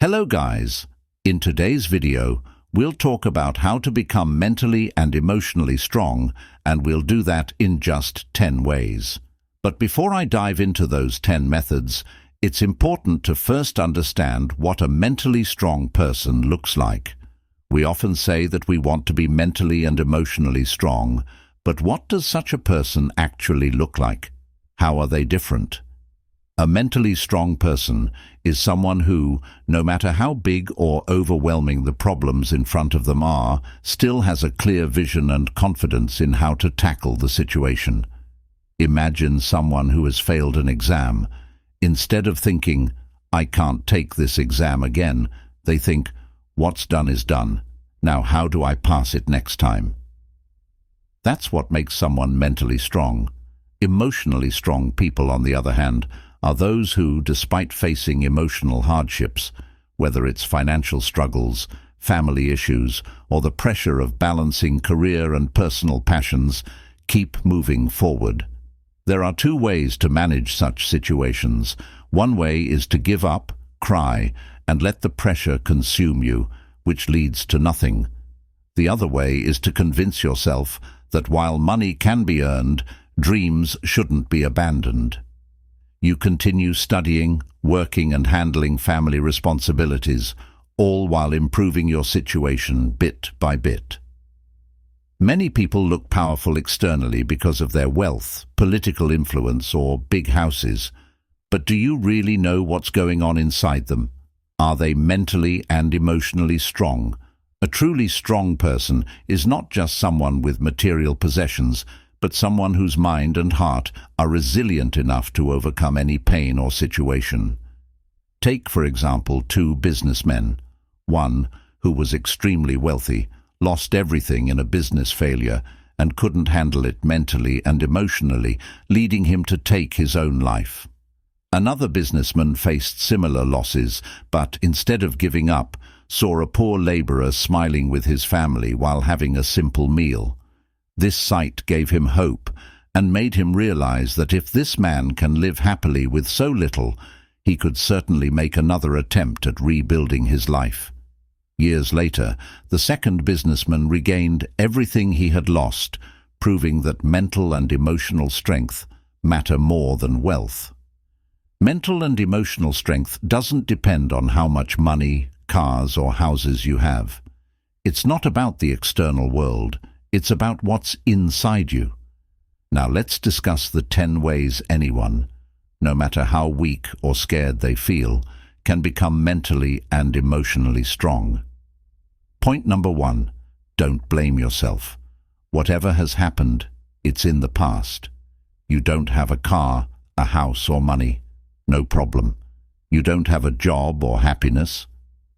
Hello guys, in today's video we'll talk about how to become mentally and emotionally strong, and we'll do that in just 10 ways. But before I dive into those 10 methods, it's important to first understand what a mentally strong person looks like. We often say that we want to be mentally and emotionally strong, but what does such a person actually look like? How are they different? A mentally strong person is someone who, no matter how big or overwhelming the problems in front of them are, still has a clear vision and confidence in how to tackle the situation. Imagine someone who has failed an exam. Instead of thinking, "I can't take this exam again," they think, "What's done is done. Now how do I pass it next time?" That's what makes someone mentally strong. Emotionally strong people, on the other hand, are those who, despite facing emotional hardships, whether it's financial struggles, family issues, or the pressure of balancing career and personal passions, keep moving forward. There are two ways to manage such situations. One way is to give up, cry, and let the pressure consume you, which leads to nothing. The other way is to convince yourself that while money can be earned, dreams shouldn't be abandoned. You continue studying, working and handling family responsibilities, all while improving your situation bit by bit. Many people look powerful externally because of their wealth, political influence or big houses. But do you really know what's going on inside them? Are they mentally and emotionally strong? A truly strong person is not just someone with material possessions, but someone whose mind and heart are resilient enough to overcome any pain or situation. Take, for example, two businessmen. One, who was extremely wealthy, lost everything in a business failure and couldn't handle it mentally and emotionally, leading him to take his own life. Another businessman faced similar losses, but instead of giving up, saw a poor laborer smiling with his family while having a simple meal. This sight gave him hope and made him realize that if this man can live happily with so little, he could certainly make another attempt at rebuilding his life. Years later, the second businessman regained everything he had lost, proving that mental and emotional strength matter more than wealth. Mental and emotional strength doesn't depend on how much money, cars or houses you have. It's not about the external world. It's about what's inside you. Now let's discuss the 10 ways anyone, no matter how weak or scared they feel, can become mentally and emotionally strong. Point number 1, don't blame yourself. Whatever has happened, it's in the past. You don't have a car, a house or money. No problem. You don't have a job or happiness.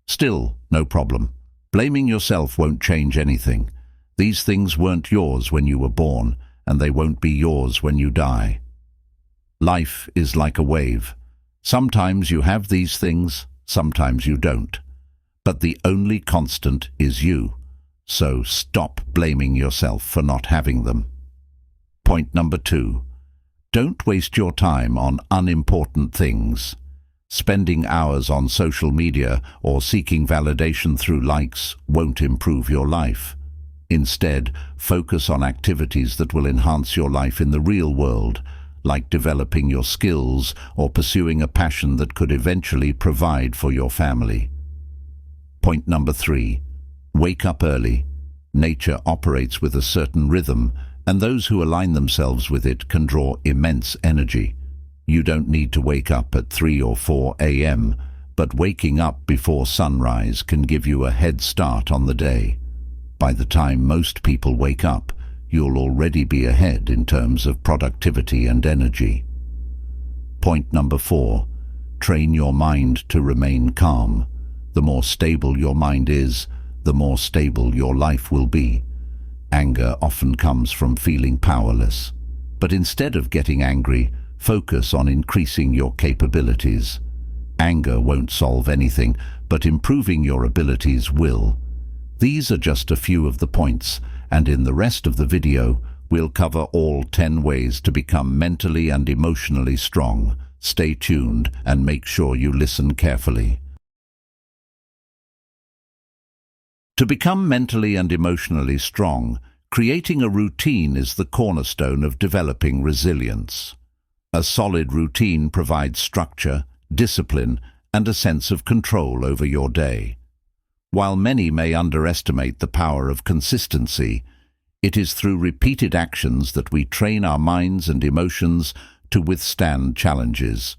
Still, no problem. Blaming yourself won't change anything. These things weren't yours when you were born, and they won't be yours when you die. Life is like a wave. Sometimes you have these things, sometimes you don't. But the only constant is you. So stop blaming yourself for not having them. Point number 2. Don't waste your time on unimportant things. Spending hours on social media or seeking validation through likes won't improve your life. Instead, focus on activities that will enhance your life in the real world, like developing your skills or pursuing a passion that could eventually provide for your family. Point number 3. Wake up early. Nature operates with a certain rhythm, and those who align themselves with it can draw immense energy. You don't need to wake up at 3 or 4 a.m., but waking up before sunrise can give you a head start on the day. By the time most people wake up, you'll already be ahead in terms of productivity and energy. Point number 4. Train your mind to remain calm. The more stable your mind is, the more stable your life will be. Anger often comes from feeling powerless. But instead of getting angry, focus on increasing your capabilities. Anger won't solve anything, but improving your abilities will. These are just a few of the points, and in the rest of the video, we'll cover all 10 ways to become mentally and emotionally strong. Stay tuned and make sure you listen carefully. To become mentally and emotionally strong, creating a routine is the cornerstone of developing resilience. A solid routine provides structure, discipline, and a sense of control over your day. While many may underestimate the power of consistency, it is through repeated actions that we train our minds and emotions to withstand challenges.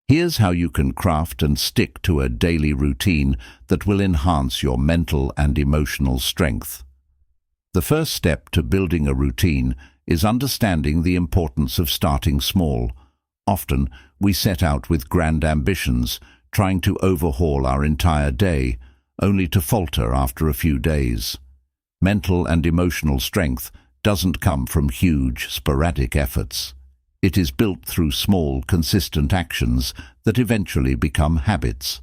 Here's how you can craft and stick to a daily routine that will enhance your mental and emotional strength. The first step to building a routine is understanding the importance of starting small. Often, we set out with grand ambitions, trying to overhaul our entire day, only to falter after a few days. Mental and emotional strength doesn't come from huge, sporadic efforts. It is built through small, consistent actions that eventually become habits.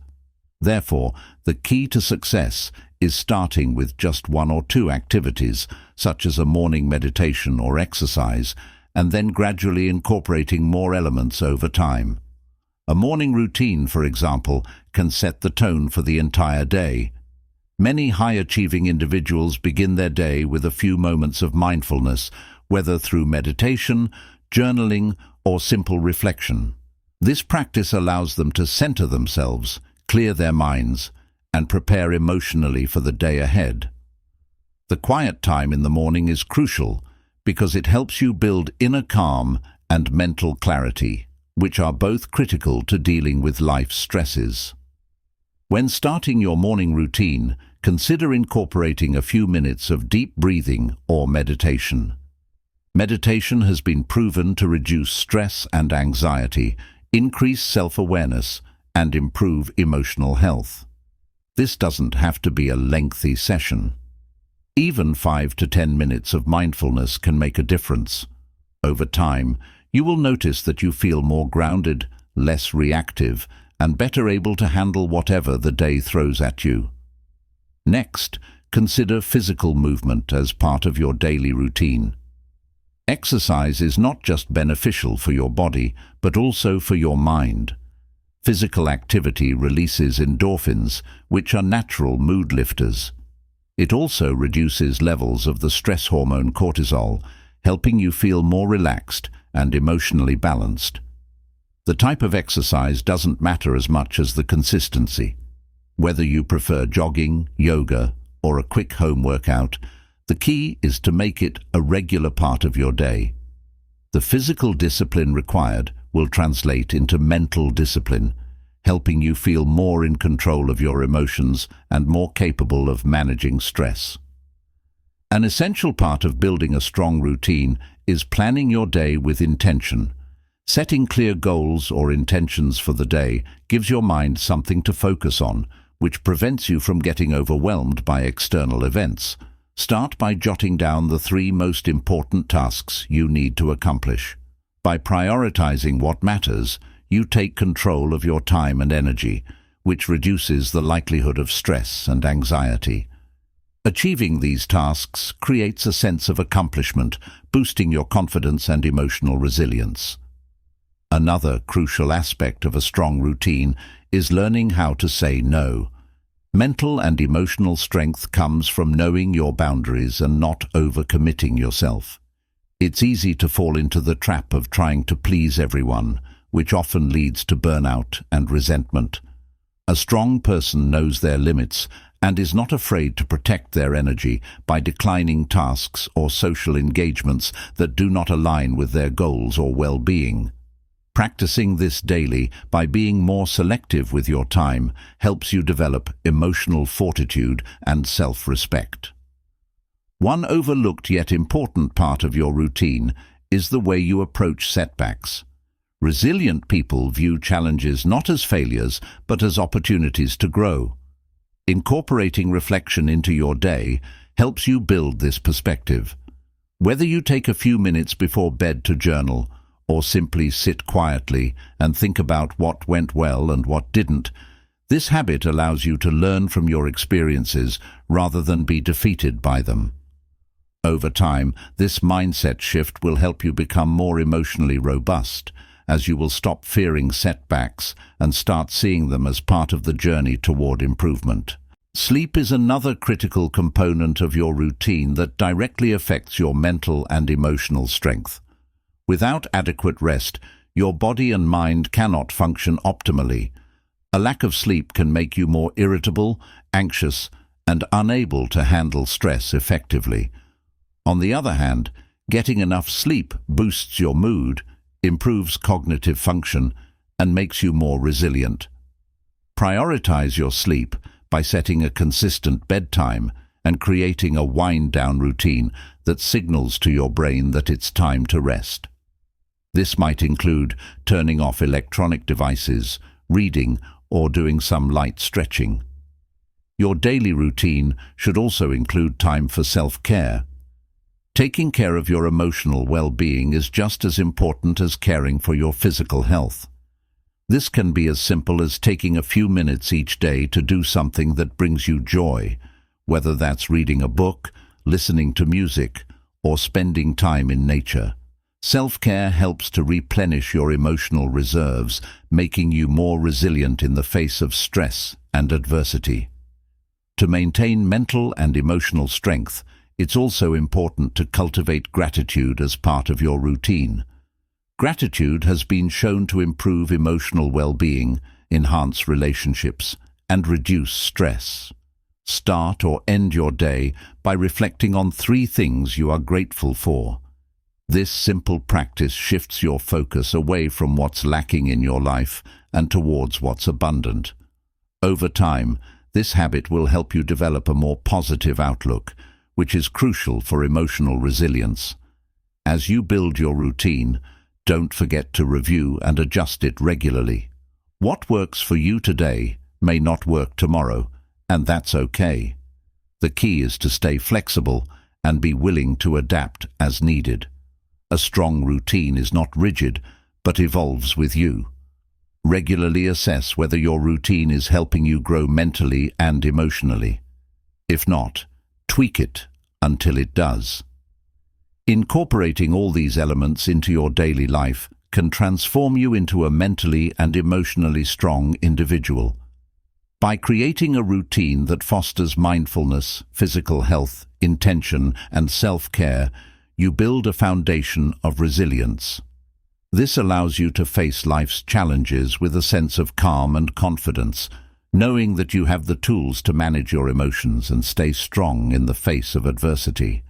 Therefore, the key to success is starting with just one or two activities, such as a morning meditation or exercise, and then gradually incorporating more elements over time. A morning routine, for example, can set the tone for the entire day. Many high-achieving individuals begin their day with a few moments of mindfulness, whether through meditation, journaling, or simple reflection. This practice allows them to center themselves, clear their minds, and prepare emotionally for the day ahead. The quiet time in the morning is crucial because it helps you build inner calm and mental clarity, which are both critical to dealing with life's stresses. When starting your morning routine, consider incorporating a few minutes of deep breathing or meditation. Meditation has been proven to reduce stress and anxiety, increase self-awareness, and improve emotional health. This doesn't have to be a lengthy session. Even 5 to 10 minutes of mindfulness can make a difference. Over time, you will notice that you feel more grounded, less reactive, and better able to handle whatever the day throws at you. Next, consider physical movement as part of your daily routine. Exercise is not just beneficial for your body, but also for your mind. Physical activity releases endorphins, which are natural mood lifters. It also reduces levels of the stress hormone cortisol, helping you feel more relaxed and emotionally balanced. The type of exercise doesn't matter as much as the consistency. Whether you prefer jogging, yoga, or a quick home workout, the key is to make it a regular part of your day. The physical discipline required will translate into mental discipline, helping you feel more in control of your emotions and more capable of managing stress. An essential part of building a strong routine is planning your day with intention. Setting clear goals or intentions for the day gives your mind something to focus on, which prevents you from getting overwhelmed by external events. Start by jotting down the 3 most important tasks you need to accomplish. By prioritizing what matters, you take control of your time and energy, which reduces the likelihood of stress and anxiety. Achieving these tasks creates a sense of accomplishment, boosting your confidence and emotional resilience. Another crucial aspect of a strong routine is learning how to say no. Mental and emotional strength comes from knowing your boundaries and not overcommitting yourself. It's easy to fall into the trap of trying to please everyone, which often leads to burnout and resentment. A strong person knows their limits and is not afraid to protect their energy by declining tasks or social engagements that do not align with their goals or well-being. Practicing this daily by being more selective with your time helps you develop emotional fortitude and self-respect. One overlooked yet important part of your routine is the way you approach setbacks. Resilient people view challenges not as failures, but as opportunities to grow. Incorporating reflection into your day helps you build this perspective. Whether you take a few minutes before bed to journal, or simply sit quietly and think about what went well and what didn't, this habit allows you to learn from your experiences rather than be defeated by them. Over time, this mindset shift will help you become more emotionally robust, as you will stop fearing setbacks and start seeing them as part of the journey toward improvement. Sleep is another critical component of your routine that directly affects your mental and emotional strength. Without adequate rest, your body and mind cannot function optimally. A lack of sleep can make you more irritable, anxious, and unable to handle stress effectively. On the other hand, getting enough sleep boosts your mood, improves cognitive function, and makes you more resilient. Prioritize your sleep by setting a consistent bedtime and creating a wind-down routine that signals to your brain that it's time to rest. This might include turning off electronic devices, reading, or doing some light stretching. Your daily routine should also include time for self-care. Taking care of your emotional well-being is just as important as caring for your physical health. This can be as simple as taking a few minutes each day to do something that brings you joy, whether that's reading a book, listening to music, or spending time in nature. Self-care helps to replenish your emotional reserves, making you more resilient in the face of stress and adversity. To maintain mental and emotional strength, it's also important to cultivate gratitude as part of your routine. Gratitude has been shown to improve emotional well-being, enhance relationships, and reduce stress. Start or end your day by reflecting on 3 things you are grateful for. This simple practice shifts your focus away from what's lacking in your life and towards what's abundant. Over time, this habit will help you develop a more positive outlook, which is crucial for emotional resilience. As you build your routine, don't forget to review and adjust it regularly. What works for you today may not work tomorrow, and that's okay. The key is to stay flexible and be willing to adapt as needed. A strong routine is not rigid, but evolves with you. Regularly assess whether your routine is helping you grow mentally and emotionally. If not, tweak it until it does. Incorporating all these elements into your daily life can transform you into a mentally and emotionally strong individual. By creating a routine that fosters mindfulness, physical health, intention, and self-care, you build a foundation of resilience. This allows you to face life's challenges with a sense of calm and confidence, knowing that you have the tools to manage your emotions and stay strong in the face of adversity.